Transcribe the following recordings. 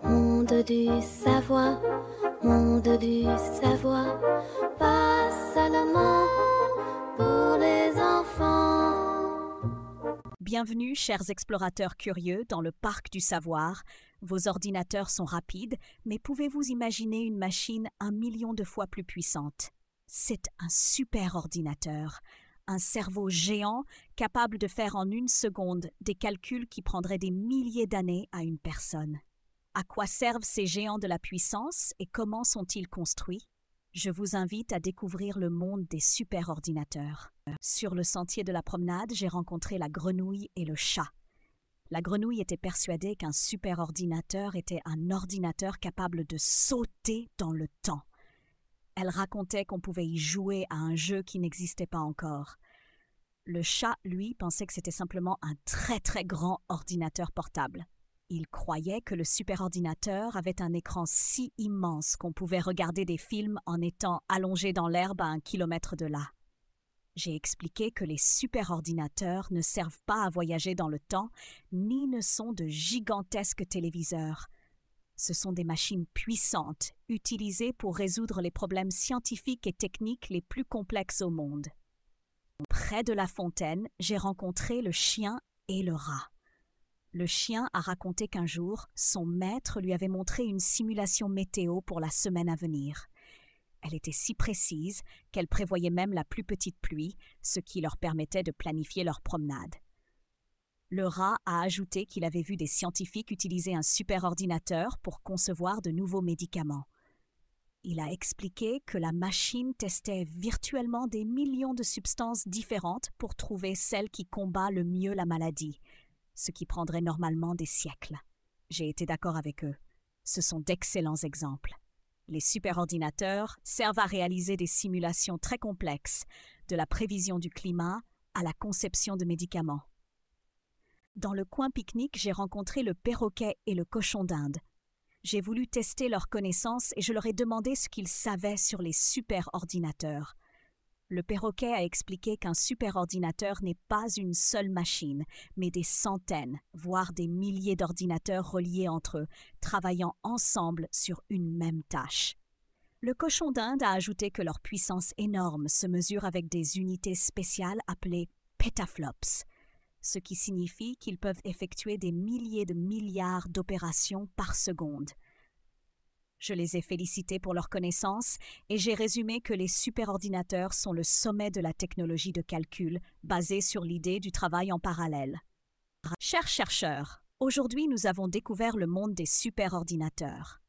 Monde du savoir, monde du savoir, pas seulement pour les enfants. Bienvenue, chers explorateurs curieux, dans le parc du savoir. Vos ordinateurs sont rapides, mais pouvez-vous imaginer une machine 1 million de fois plus puissante? C'est un super ordinateur, un cerveau géant capable de faire en 1 seconde des calculs qui prendraient des milliers d'années à une personne. À quoi servent ces géants de la puissance et comment sont-ils construits? Je vous invite à découvrir le monde des superordinateurs. Sur le sentier de la promenade, j'ai rencontré la grenouille et le chat. La grenouille était persuadée qu'un superordinateur était un ordinateur capable de sauter dans le temps. Elle racontait qu'on pouvait y jouer à un jeu qui n'existait pas encore. Le chat, lui, pensait que c'était simplement un très très grand ordinateur portable. Il croyait que le superordinateur avait un écran si immense qu'on pouvait regarder des films en étant allongé dans l'herbe à 1 kilomètre de là. J'ai expliqué que les superordinateurs ne servent pas à voyager dans le temps, ni ne sont de gigantesques téléviseurs. Ce sont des machines puissantes, utilisées pour résoudre les problèmes scientifiques et techniques les plus complexes au monde. Près de la fontaine, j'ai rencontré le chien et le rat. Le chien a raconté qu'un jour, son maître lui avait montré une simulation météo pour la semaine à venir. Elle était si précise qu'elle prévoyait même la plus petite pluie, ce qui leur permettait de planifier leur promenade. Le rat a ajouté qu'il avait vu des scientifiques utiliser un superordinateur pour concevoir de nouveaux médicaments. Il a expliqué que la machine testait virtuellement des millions de substances différentes pour trouver celle qui combat le mieux la maladie, ce qui prendrait normalement des siècles. J'ai été d'accord avec eux. Ce sont d'excellents exemples. Les superordinateurs servent à réaliser des simulations très complexes, de la prévision du climat à la conception de médicaments. Dans le coin pique-nique, j'ai rencontré le perroquet et le cochon d'Inde. J'ai voulu tester leurs connaissances et je leur ai demandé ce qu'ils savaient sur les superordinateurs. Le perroquet a expliqué qu'un superordinateur n'est pas une seule machine, mais des centaines, voire des milliers d'ordinateurs reliés entre eux, travaillant ensemble sur une même tâche. Le cochon d'Inde a ajouté que leur puissance énorme se mesure avec des unités spéciales appelées pétaflops, ce qui signifie qu'ils peuvent effectuer des milliers de milliards d'opérations par seconde. Je les ai félicités pour leurs connaissances et j'ai résumé que les superordinateurs sont le sommet de la technologie de calcul basée sur l'idée du travail en parallèle. Chers chercheurs, aujourd'hui nous avons découvert le monde des superordinateurs.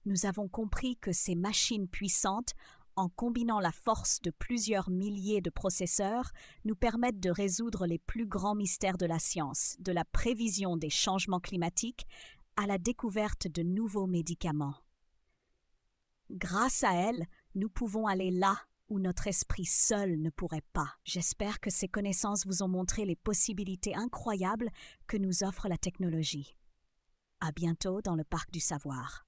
Nous avons compris que ces machines puissantes, en combinant la force de plusieurs milliers de processeurs, nous permettent de résoudre les plus grands mystères de la science, de la prévision des changements climatiques à la découverte de nouveaux médicaments. Grâce à elles, nous pouvons aller là où notre esprit seul ne pourrait pas. J'espère que ces connaissances vous ont montré les possibilités incroyables que nous offre la technologie. À bientôt dans le parc du savoir.